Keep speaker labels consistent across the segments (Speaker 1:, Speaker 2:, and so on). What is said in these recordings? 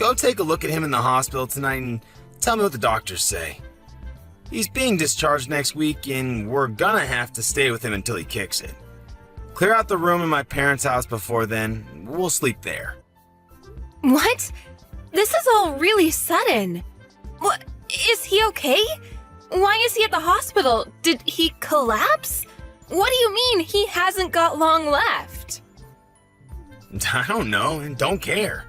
Speaker 1: go take a look at him in the hospital tonight and tell me what the doctors say. He's being discharged next week and we're gonna have to stay with him until he kicks it. Clear out the room in my parents' house before then. We'll sleep there.
Speaker 2: What? This is all really sudden. What? Is he okay? Why is he at the hospital? Did he collapse? What do you mean he hasn't got long left?
Speaker 1: I don't know and don't care.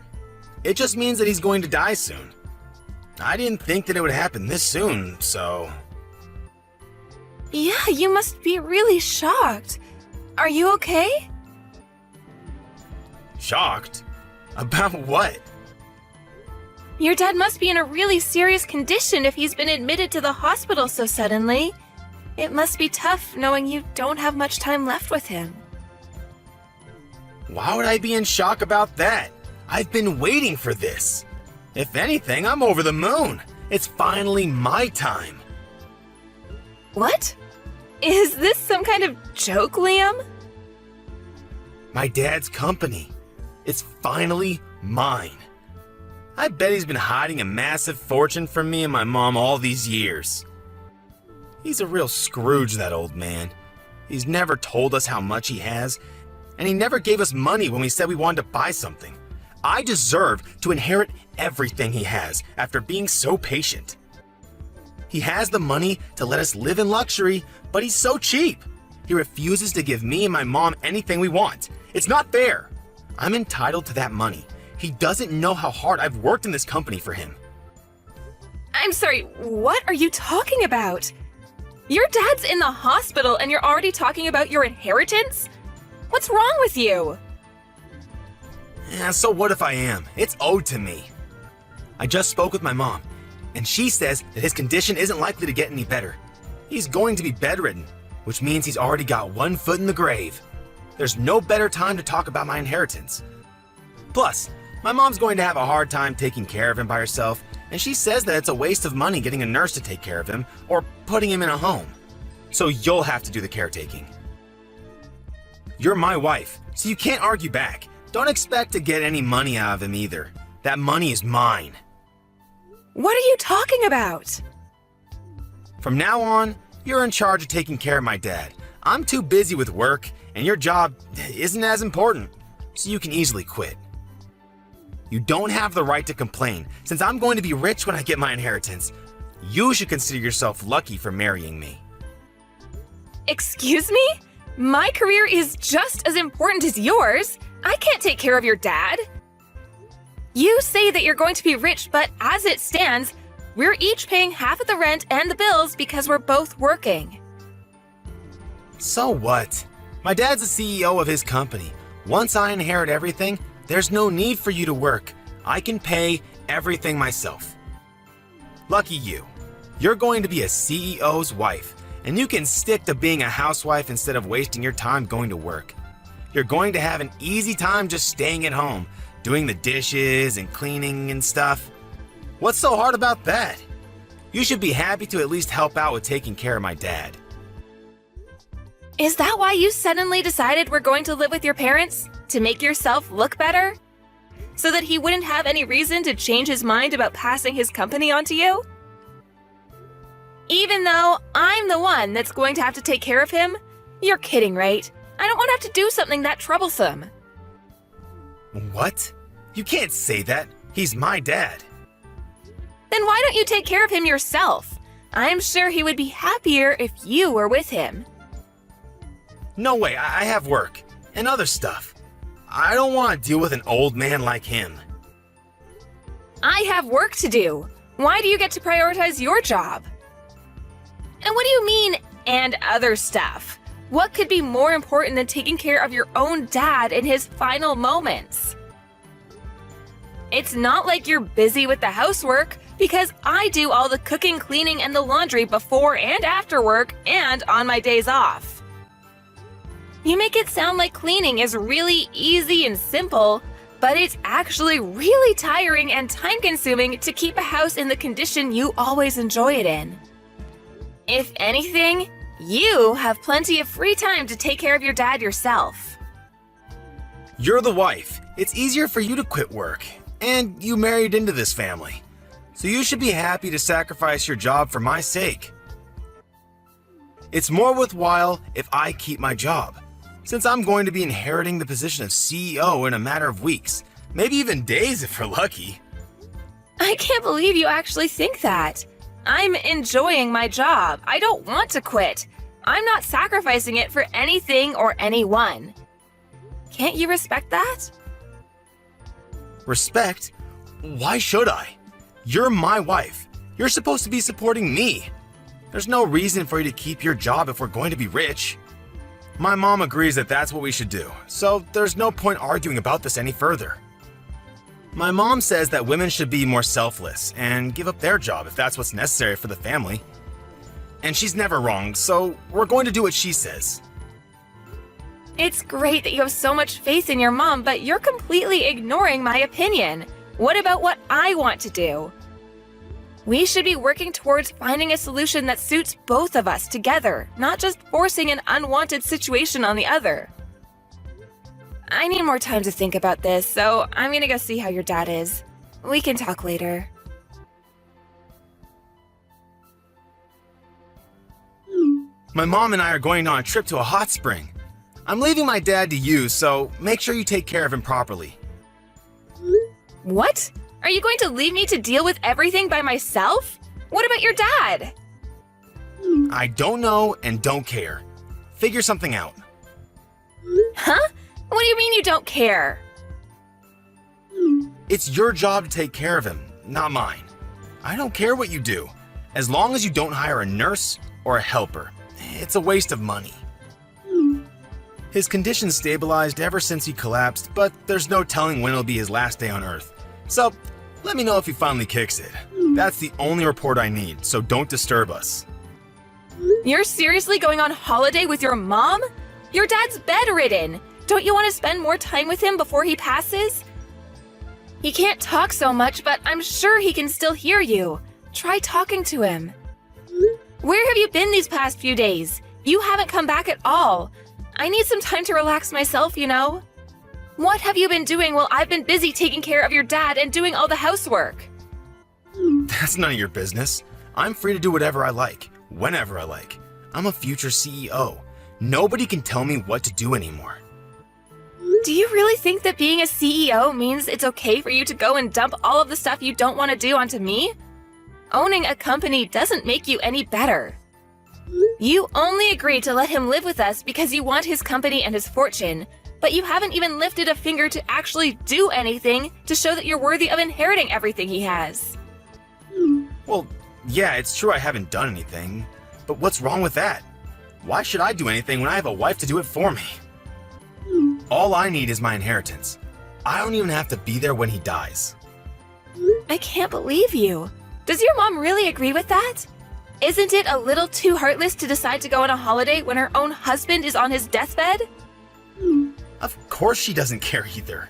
Speaker 1: It just means that he's going to die soon. I didn't think that it would happen this soon, so...
Speaker 2: Yeah, you must be really shocked. Are you okay?
Speaker 1: Shocked? About what?
Speaker 2: Your dad must be in a really serious condition if he's been admitted to the hospital so suddenly. It must be tough knowing you don't have much time left with him.
Speaker 1: Why would I be in shock about that? I've been waiting for this. If anything, I'm over the moon. It's finally my time.
Speaker 2: What? Is this some kind of joke, Liam?
Speaker 1: My dad's company. It's finally mine. I bet he's been hiding a massive fortune from me and my mom all these years. He's a real Scrooge, that old man. He's never told us how much he has, and he never gave us money when we said we wanted to buy something. I deserve to inherit everything he has after being so patient. He has the money to let us live in luxury, but he's so cheap. He refuses to give me and my mom anything we want. It's not fair. I'm entitled to that money. He doesn't know how hard I've worked in this company for him.
Speaker 2: I'm sorry, what are you talking about? Your dad's in the hospital and you're already talking about your inheritance? What's wrong with you?
Speaker 1: Yeah, so what if I am? It's owed to me. I just spoke with my mom, and she says that his condition isn't likely to get any better. He's going to be bedridden, which means he's already got one foot in the grave. There's no better time to talk about my inheritance. Plus, my mom's going to have a hard time taking care of him by herself, and she says that it's a waste of money getting a nurse to take care of him or putting him in a home. So you'll have to do the caretaking. You're my wife, so you can't argue back. Don't expect to get any money out of him either. That money is mine.
Speaker 2: What are you talking about?
Speaker 1: From now on, you're in charge of taking care of my dad. I'm too busy with work, and your job isn't as important, so you can easily quit. You don't have the right to complain, since I'm going to be rich when I get my inheritance. You should consider yourself lucky for marrying me.
Speaker 2: Excuse me? My career is just as important as yours. I can't take care of your dad. You say that you're going to be rich, but as it stands, we're each paying half of the rent and the bills because we're both working.
Speaker 1: So what? My dad's the CEO of his company. Once I inherit everything, there's no need for you to work. I can pay everything myself. Lucky you. You're going to be a CEO's wife, and you can stick to being a housewife instead of wasting your time going to work. You're going to have an easy time just staying at home, doing the dishes and cleaning and stuff. What's so hard about that? You should be happy to at least help out with taking care of my dad.
Speaker 2: Is that why you suddenly decided we're going to live with your parents? To make yourself look better? So that he wouldn't have any reason to change his mind about passing his company on to you? Even though I'm the one that's going to have to take care of him? You're kidding, right? I don't want to have to do something that troublesome.
Speaker 1: What? You can't say that. He's my dad.
Speaker 2: Then why don't you take care of him yourself? I'm sure he would be happier if you were with him.
Speaker 1: No way, I have work and other stuff. I don't want to deal with an old man like him.
Speaker 2: I have work to do. Why do you get to prioritize your job? And what do you mean, and other stuff? What could be more important than taking care of your own dad in his final moments? It's not like you're busy with the housework, because I do all the cooking, cleaning, and the laundry before and after work and on my days off. You make it sound like cleaning is really easy and simple, but it's actually really tiring and time-consuming to keep a house in the condition you always enjoy it in. If anything, you have plenty of free time to take care of your dad yourself.
Speaker 1: You're the wife. It's easier for you to quit work. And you married into this family. So you should be happy to sacrifice your job for my sake. It's more worthwhile if I keep my job, since I'm going to be inheriting the position of CEO in a matter of weeks, maybe even days if we're lucky.
Speaker 2: I can't believe you actually think that. I'm enjoying my job. I don't want to quit. I'm not sacrificing it for anything or anyone. Can't you respect that?
Speaker 1: Respect? Why should I? You're my wife. You're supposed to be supporting me. There's no reason for you to keep your job if we're going to be rich. My mom agrees that that's what we should do, so there's no point arguing about this any further. My mom says that women should be more selfless and give up their job if that's what's necessary for the family. And she's never wrong, so we're going to do what she says.
Speaker 2: It's great that you have so much faith in your mom, but you're completely ignoring my opinion. What about what I want to do? We should be working towards finding a solution that suits both of us together, not just forcing an unwanted situation on the other. I need more time to think about this, so I'm gonna go see how your dad is. We can talk later.
Speaker 1: My mom and I are going on a trip to a hot spring. I'm leaving my dad to you, so make sure you take care of him properly.
Speaker 2: What? Are you going to leave me to deal with everything by myself? What about your dad?
Speaker 1: I don't know and don't care. Figure something out.
Speaker 2: Huh? What do you mean you don't care?
Speaker 1: It's your job to take care of him, not mine. I don't care what you do, as long as you don't hire a nurse or a helper. It's a waste of money. His condition stabilized ever since he collapsed, but there's no telling when it'll be his last day on Earth. So, let me know if he finally kicks it. That's the only report I need, so don't disturb us.
Speaker 2: You're seriously going on holiday with your mom? Your dad's bedridden. Don't you want to spend more time with him before he passes? He can't talk so much, but I'm sure he can still hear you. Try talking to him. Where have you been these past few days? You haven't come back at all. I need some time to relax myself, you know? What have you been doing while I've been busy taking care of your dad and doing all the housework?
Speaker 1: That's none of your business. I'm free to do whatever I like, whenever I like. I'm a future CEO. Nobody can tell me what to do anymore.
Speaker 2: Do you really think that being a CEO means it's okay for you to go and dump all of the stuff you don't want to do onto me? Owning a company doesn't make you any better. You only agreed to let him live with us because you want his company and his fortune, but you haven't even lifted a finger to actually do anything to show that you're worthy of inheriting everything he has.
Speaker 1: Well, yeah, it's true I haven't done anything, but what's wrong with that? Why should I do anything when I have a wife to do it for me? All I need is my inheritance. I don't even have to be there when he dies.
Speaker 2: I can't believe you. Does your mom really agree with that? Isn't it a little too heartless to decide to go on a holiday when her own husband is on his deathbed?
Speaker 1: Of course she doesn't care either.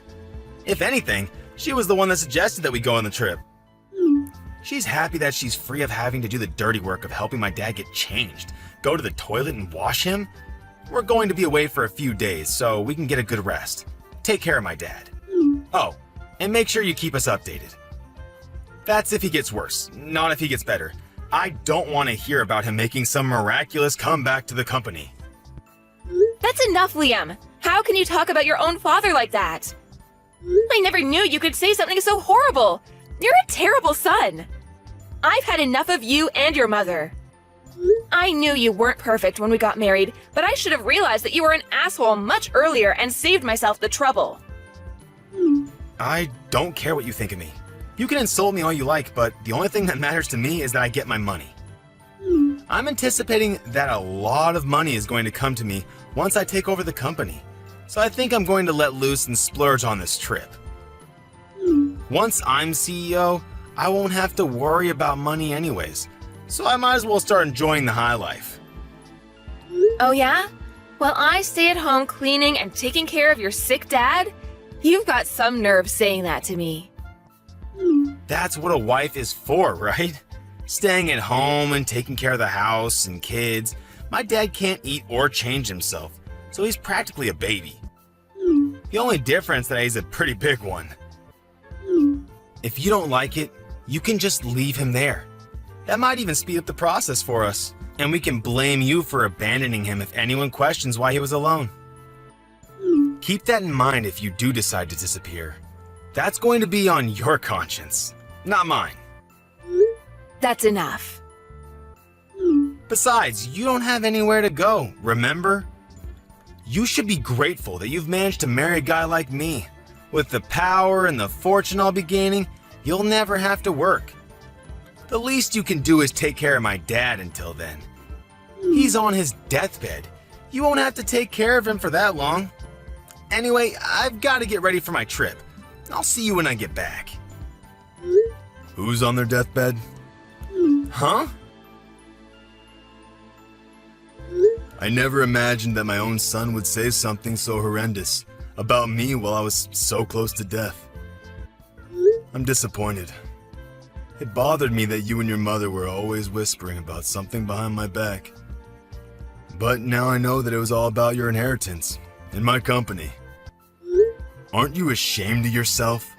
Speaker 1: If anything, she was the one that suggested that we go on the trip. She's happy that she's free of having to do the dirty work of helping my dad get changed, go to the toilet and wash him. We're going to be away for a few days, so we can get a good rest. Take care of my dad. Oh, and make sure you keep us updated. That's if he gets worse, not if he gets better. I don't want to hear about him making some miraculous comeback to the company.
Speaker 2: That's enough, Liam. How can you talk about your own father like that? I never knew you could say something so horrible. You're a terrible son. I've had enough of you and your mother. I knew you weren't perfect when we got married, but I should have realized that you were an asshole much earlier and saved myself the trouble.
Speaker 1: I don't care what you think of me. You can insult me all you like, but the only thing that matters to me is that I get my money. I'm anticipating that a lot of money is going to come to me once I take over the company, so I think I'm going to let loose and splurge on this trip. Once I'm CEO, I won't have to worry about money anyways, so I might as well start enjoying the high life.
Speaker 2: Oh yeah? While I stay at home cleaning and taking care of your sick dad? You've got some nerve saying that to me.
Speaker 1: That's what a wife is for, right? Staying at home and taking care of the house and kids. My dad can't eat or change himself, so he's practically a baby. The only difference that he's a pretty big one. If you don't like it, you can just leave him there. That might even speed up the process for us, and we can blame you for abandoning him if anyone questions why he was alone. Keep that in mind if you do decide to disappear. That's going to be on your conscience, not mine.
Speaker 2: That's enough.
Speaker 1: Besides, you don't have anywhere to go, remember? You should be grateful that you've managed to marry a guy like me. With the power and the fortune I'll be gaining, you'll never have to work. The least you can do is take care of my dad until then. He's on his deathbed. You won't have to take care of him for that long. Anyway, I've got to get ready for my trip. I'll see you when I get back. Who's on their deathbed? Huh? I never imagined that my own son would say something so horrendous about me while I was so close to death. I'm disappointed. It bothered me that you and your mother were always whispering about something behind my back. But now I know that it was all about your inheritance and my company. Aren't you ashamed of yourself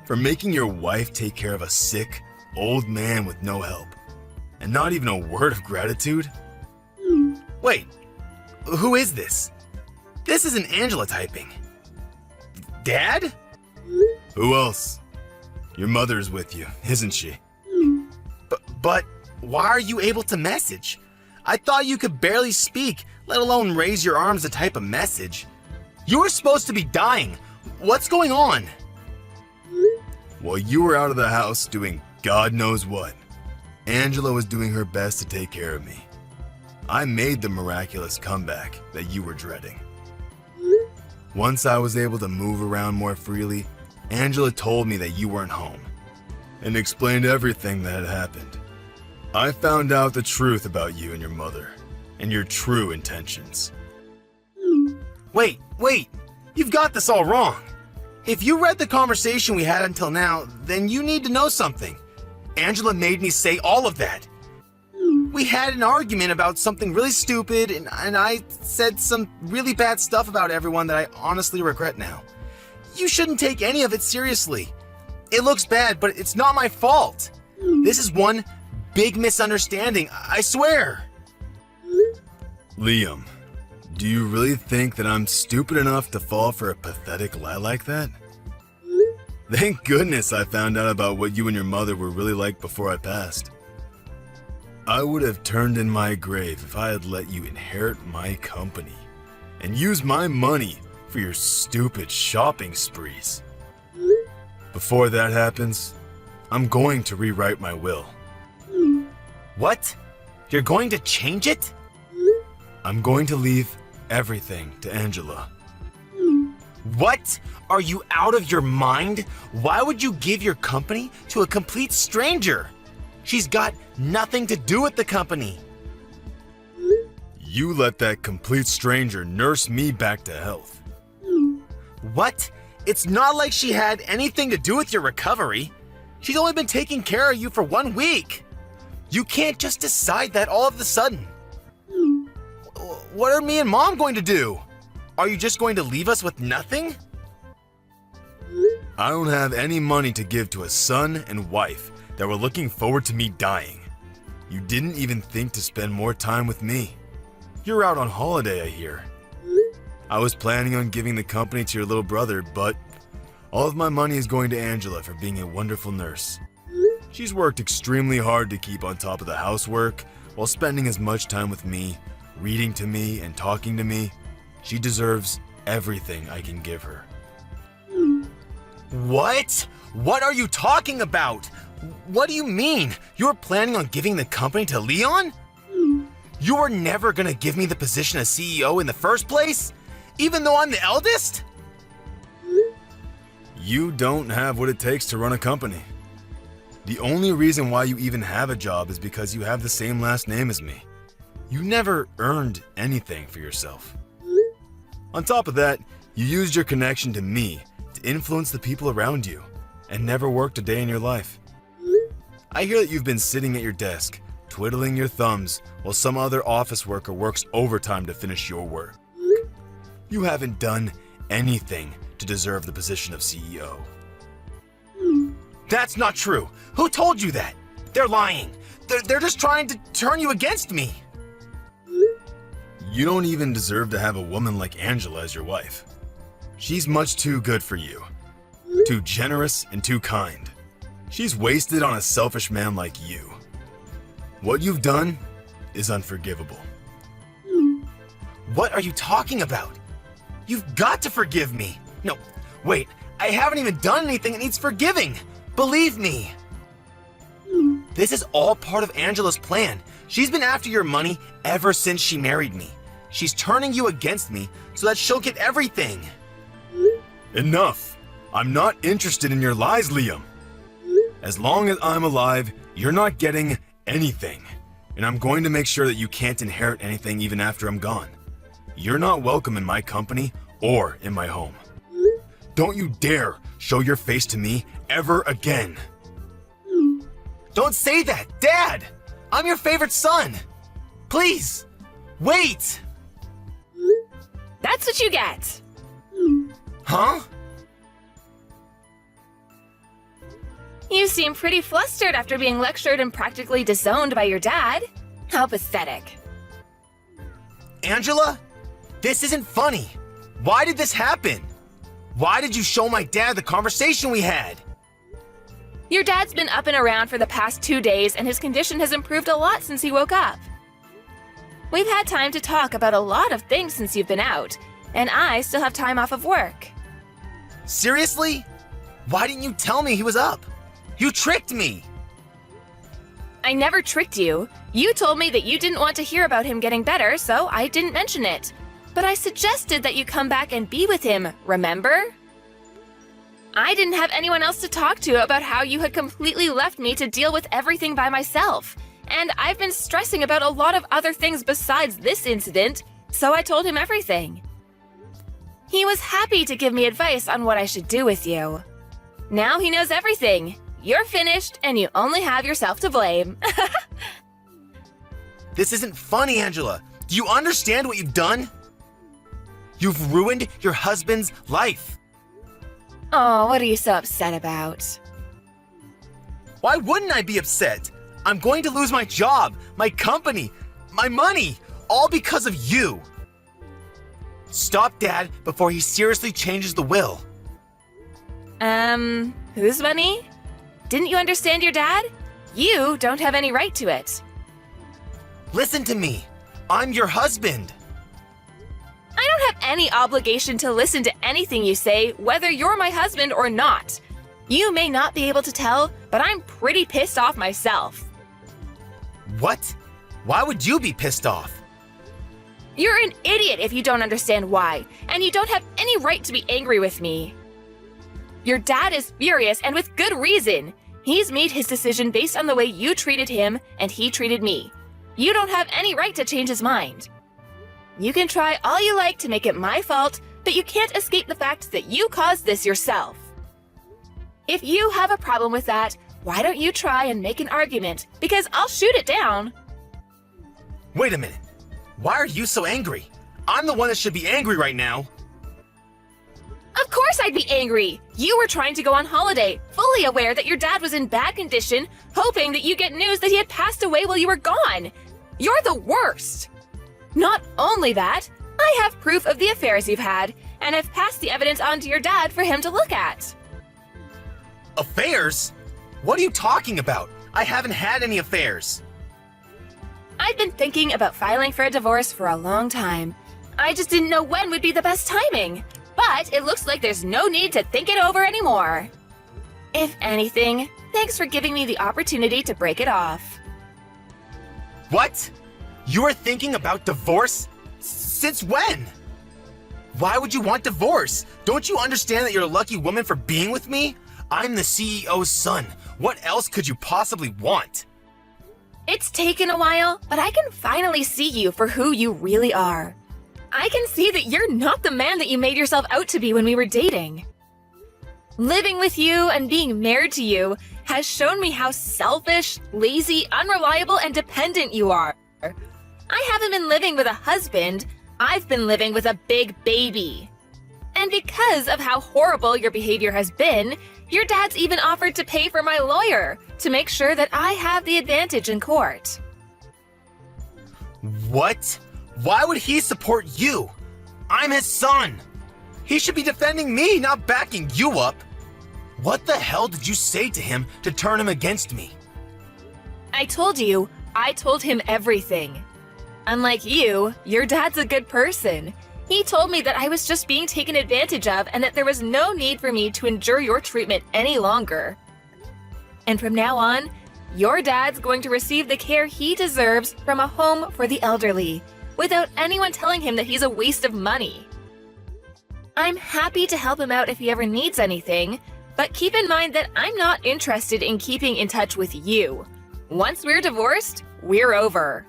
Speaker 1: for making your wife take care of a sick, old man with no help? And not even a word of gratitude? Wait, who is this? This isn't Angela typing. Dad? Who else? Your mother's with you, isn't she? But why are you able to message? I thought you could barely speak, let alone raise your arms to type a message. You were supposed to be dying. What's going on? Well, you were out of the house doing God knows what. Angela was doing her best to take care of me. I made the miraculous comeback that you were dreading. Once I was able to move around more freely, Angela told me that you weren't home and explained everything that had happened. I found out the truth about you and your mother and your true intentions. Wait, you've got this all wrong. If you read the conversation we had until now, then you need to know something. Angela made me say all of that. We had an argument about something really stupid, and I said some really bad stuff about everyone that I honestly regret now. You shouldn't take any of it seriously. It looks bad, but it's not my fault. This is one big misunderstanding, I swear. Liam, do you really think that I'm stupid enough to fall for a pathetic lie like that? Thank goodness I found out about what you and your mother were really like before I passed. I would have turned in my grave if I had let you inherit my company and use my money for your stupid shopping sprees. Before that happens, I'm going to rewrite my will. What? You're going to change it? I'm going to leave everything to Angela. What? Are you out of your mind? Why would you give your company to a complete stranger? She's got nothing to do with the company. You let that complete stranger nurse me back to health. What? It's not like she had anything to do with your recovery. She's only been taking care of you for 1 week. You can't just decide that all of a sudden. What are me and Mom going to do? Are you just going to leave us with nothing? I don't have any money to give to a son and wife that were looking forward to me dying. You didn't even think to spend more time with me. You're out on holiday, I hear. I was planning on giving the company to your little brother, but all of my money is going to Angela for being a wonderful nurse. She's worked extremely hard to keep on top of the housework while spending as much time with me, reading to me, and talking to me. She deserves everything I can give her. What? What are you talking about? What do you mean? You're planning on giving the company to Leon? You were never gonna give me the position of CEO in the first place? Even though I'm the eldest? You don't have what it takes to run a company. The only reason why you even have a job is because you have the same last name as me. You never earned anything for yourself. On top of that, you used your connection to me to influence the people around you and never worked a day in your life. I hear that you've been sitting at your desk, twiddling your thumbs while some other office worker works overtime to finish your work. You haven't done anything to deserve the position of CEO. That's not true. Who told you that? They're lying. They're just trying to turn you against me. You don't even deserve to have a woman like Angela as your wife. She's much too good for you. Too generous and too kind. She's wasted on a selfish man like you. What you've done is unforgivable. What are you talking about? You've got to forgive me. No, wait, I haven't even done anything that needs forgiving. Believe me. This is all part of Angela's plan. She's been after your money ever since she married me. She's turning you against me so that she'll get everything. Enough. I'm not interested in your lies, Liam. As long as I'm alive, you're not getting anything. And I'm going to make sure that you can't inherit anything even after I'm gone. You're not welcome in my company or in my home. Don't you dare show your face to me ever again. Don't say that, Dad! I'm your favorite son! Please, wait!
Speaker 2: That's what you get.
Speaker 1: Huh?
Speaker 2: You seem pretty flustered after being lectured and practically disowned by your dad. How pathetic.
Speaker 1: Angela? This isn't funny. Why did this happen? Why did you show my dad the conversation we had?
Speaker 2: Your dad's been up and around for the past 2 days and his condition has improved a lot since he woke up. We've had time to talk about a lot of things since you've been out, and I still have time off of work.
Speaker 1: Seriously? Why didn't you tell me he was up? You tricked me!
Speaker 2: I never tricked you. You told me that you didn't want to hear about him getting better, so I didn't mention it. But I suggested that you come back and be with him, remember? I didn't have anyone else to talk to about how you had completely left me to deal with everything by myself. And I've been stressing about a lot of other things besides this incident, so I told him everything. He was happy to give me advice on what I should do with you. Now he knows everything. You're finished, and you only have yourself to blame.
Speaker 1: This isn't funny, Angela. Do you understand what you've done? You've ruined your husband's life.
Speaker 2: Oh, what are you so upset about?
Speaker 1: Why wouldn't I be upset? I'm going to lose my job, my company, my money, all because of you. Stop Dad before he seriously changes the will.
Speaker 2: Whose money? Didn't you understand your dad? You don't have any right to it.
Speaker 1: Listen to me. I'm your husband.
Speaker 2: I don't have any obligation to listen to anything you say, whether you're my husband or not. You may not be able to tell, but I'm pretty pissed off myself.
Speaker 1: What? Why would you be pissed off?
Speaker 2: You're an idiot if you don't understand why, and you don't have any right to be angry with me. Your dad is furious, and with good reason. He's made his decision based on the way you treated him and he treated me. You don't have any right to change his mind. You can try all you like to make it my fault, but you can't escape the fact that you caused this yourself. If you have a problem with that, why don't you try and make an argument, because I'll shoot it down.
Speaker 1: Wait a minute. Why are you so angry? I'm the one that should be angry right now.
Speaker 2: Of course I'd be angry! You were trying to go on holiday, fully aware that your dad was in bad condition, hoping that you get news that he had passed away while you were gone. You're the worst! Not only that, I have proof of the affairs you've had, and have passed the evidence on to your dad for him to look at.
Speaker 1: Affairs? What are you talking about? I haven't had any affairs.
Speaker 2: I've been thinking about filing for a divorce for a long time. I just didn't know when would be the best timing. But it looks like there's no need to think it over anymore. If anything, thanks for giving me the opportunity to break it off.
Speaker 1: What? You are thinking about divorce? Since when? Why would you want divorce? Don't you understand that you're a lucky woman for being with me? I'm the CEO's son. What else could you possibly want?
Speaker 2: It's taken a while, but I can finally see you for who you really are. I can see that you're not the man that you made yourself out to be when we were dating. Living with you and being married to you has shown me how selfish, lazy, unreliable, and dependent you are. I haven't been living with a husband, I've been living with a big baby. And because of how horrible your behavior has been, Your dad's even offered to pay for my lawyer to make sure that I have the advantage in court.
Speaker 1: What? Why would he support you? I'm his son. He should be defending me, not backing you up. What the hell did you say to him to turn him against me?
Speaker 2: I told him everything. Unlike you, your dad's a good person. He told me that I was just being taken advantage of and that there was no need for me to endure your treatment any longer. And from now on, your dad's going to receive the care he deserves from a home for the elderly, without anyone telling him that he's a waste of money. I'm happy to help him out if he ever needs anything, but keep in mind that I'm not interested in keeping in touch with you. Once we're divorced, we're over.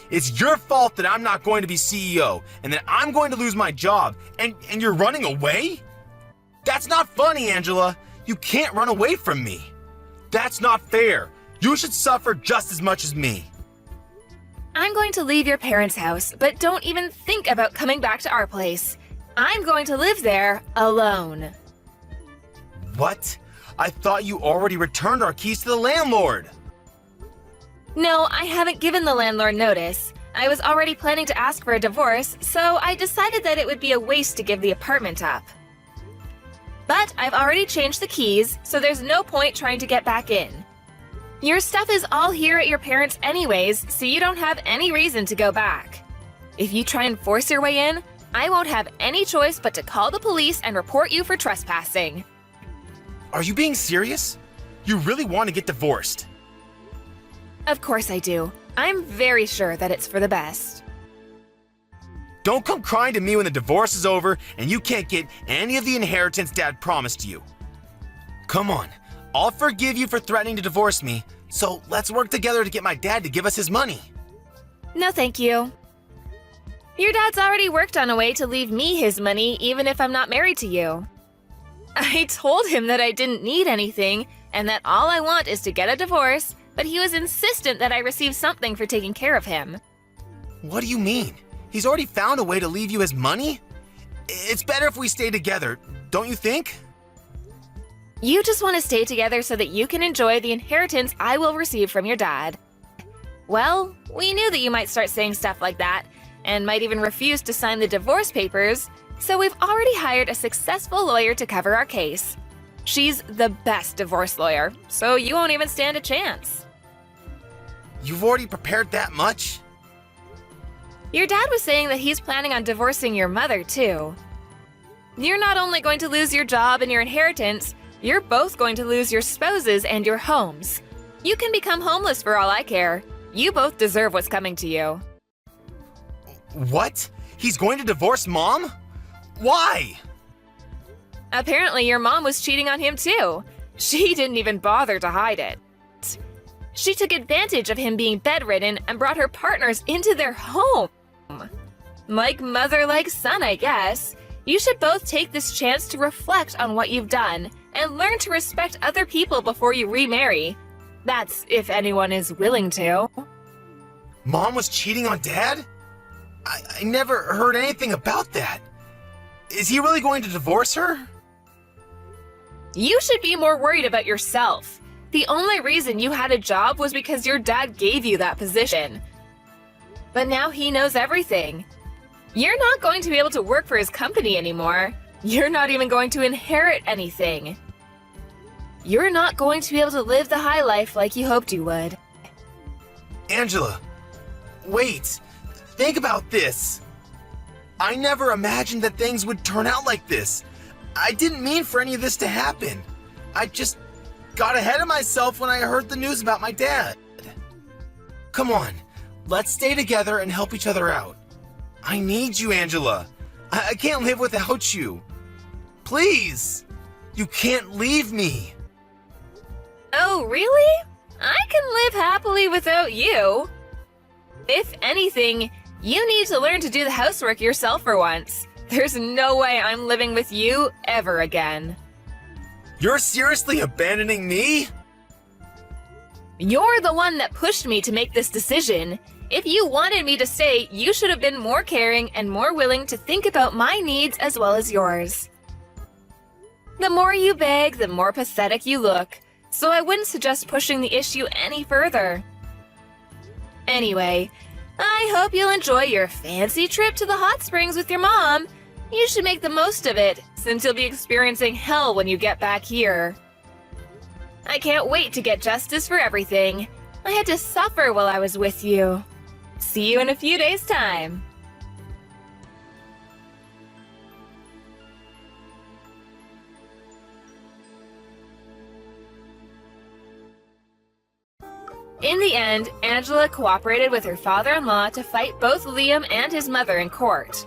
Speaker 1: It's your fault that I'm not going to be CEO and that I'm going to lose my job and you're running away? That's not funny, Angela. You can't run away from me. That's not fair. You should suffer just as much as me.
Speaker 2: I'm going to leave your parents' house, but don't even think about coming back to our place. I'm going to live there alone.
Speaker 1: What? I thought you already returned our keys to the landlord.
Speaker 2: No, I haven't given the landlord notice. I was already planning to ask for a divorce, so I decided that it would be a waste to give the apartment up. But I've already changed the keys, so there's no point trying to get back in. Your stuff is all here at your parents' anyways, so you don't have any reason to go back. If you try and force your way in, I won't have any choice but to call the police and report you for trespassing.
Speaker 1: Are you being serious? You really want to get divorced?
Speaker 2: Of course I do. I'm very sure that it's for the best.
Speaker 1: Don't come crying to me when the divorce is over and you can't get any of the inheritance Dad promised you. Come on, I'll forgive you for threatening to divorce me, so let's work together to get my dad to give us his money.
Speaker 2: No, thank you. Your dad's already worked on a way to leave me his money even if I'm not married to you. I told him that I didn't need anything and that all I want is to get a divorce, but he was insistent that I receive something for taking care of him.
Speaker 1: What do you mean? He's already found a way to leave you his money? It's better if we stay together, don't you think?
Speaker 2: You just want to stay together so that you can enjoy the inheritance I will receive from your dad. Well, we knew that you might start saying stuff like that, and might even refuse to sign the divorce papers, so we've already hired a successful lawyer to cover our case. She's the best divorce lawyer, so you won't even stand a chance.
Speaker 1: You've already prepared that much?
Speaker 2: Your dad was saying that he's planning on divorcing your mother, too. You're not only going to lose your job and your inheritance, you're both going to lose your spouses and your homes. You can become homeless for all I care. You both deserve what's coming to you.
Speaker 1: What? He's going to divorce Mom? Why?
Speaker 2: Apparently your mom was cheating on him, too. She didn't even bother to hide it. She took advantage of him being bedridden and brought her partners into their home. Like mother, like son, I guess. You should both take this chance to reflect on what you've done and learn to respect other people before you remarry. That's if anyone is willing to.
Speaker 1: Mom was cheating on Dad? I never heard anything about that. Is he really going to divorce her?
Speaker 2: You should be more worried about yourself. The only reason you had a job was because your dad gave you that position. But now he knows everything. You're not going to be able to work for his company anymore. You're not even going to inherit anything. You're not going to be able to live the high life like you hoped you would.
Speaker 1: Angela, wait. Think about this. I never imagined that things would turn out like this. I didn't mean for any of this to happen. I just got ahead of myself when I heard the news about my dad. Come on, let's stay together and help each other out. I need you, Angela. I can't live without you. Please, you can't leave me.
Speaker 2: Oh, really? I can live happily without you. If anything, you need to learn to do the housework yourself for once. There's no way I'm living with you ever again.
Speaker 1: You're seriously abandoning me?
Speaker 2: You're the one that pushed me to make this decision. If you wanted me to stay, you should have been more caring and more willing to think about my needs as well as yours. The more you beg, the more pathetic you look, so I wouldn't suggest pushing the issue any further. Anyway, I hope you'll enjoy your fancy trip to the hot springs with your mom. You should make the most of it, since you'll be experiencing hell when you get back here. I can't wait to get justice for everything. I had to suffer while I was with you. See you in a few days' time. In the end, Angela cooperated with her father-in-law to fight both Liam and his mother in court.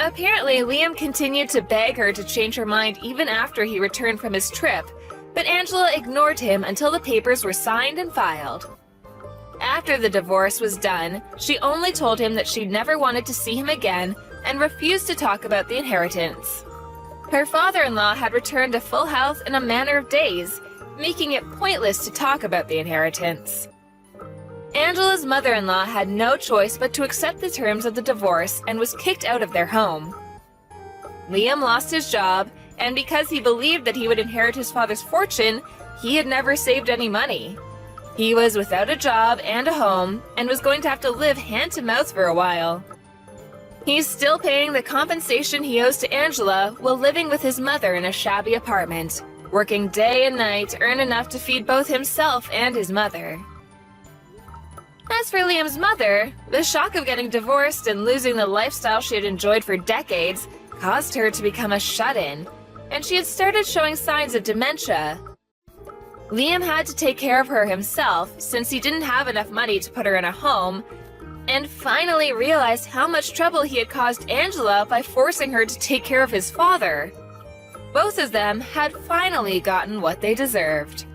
Speaker 2: Apparently, Liam continued to beg her to change her mind even after he returned from his trip, but Angela ignored him until the papers were signed and filed. After the divorce was done, she only told him that she never wanted to see him again and refused to talk about the inheritance. Her father-in-law had returned to full health in a matter of days, making it pointless to talk about the inheritance. Angela's mother-in-law had no choice but to accept the terms of the divorce and was kicked out of their home. Liam lost his job, and because he believed that he would inherit his father's fortune, he had never saved any money. He was without a job and a home, and was going to have to live hand-to-mouth for a while. He's still paying the compensation he owes to Angela while living with his mother in a shabby apartment, working day and night to earn enough to feed both himself and his mother. As for Liam's mother, the shock of getting divorced and losing the lifestyle she had enjoyed for decades caused her to become a shut-in, and she had started showing signs of dementia. Liam had to take care of her himself since he didn't have enough money to put her in a home, and finally realized how much trouble he had caused Angela by forcing her to take care of his father. Both of them had finally gotten what they deserved.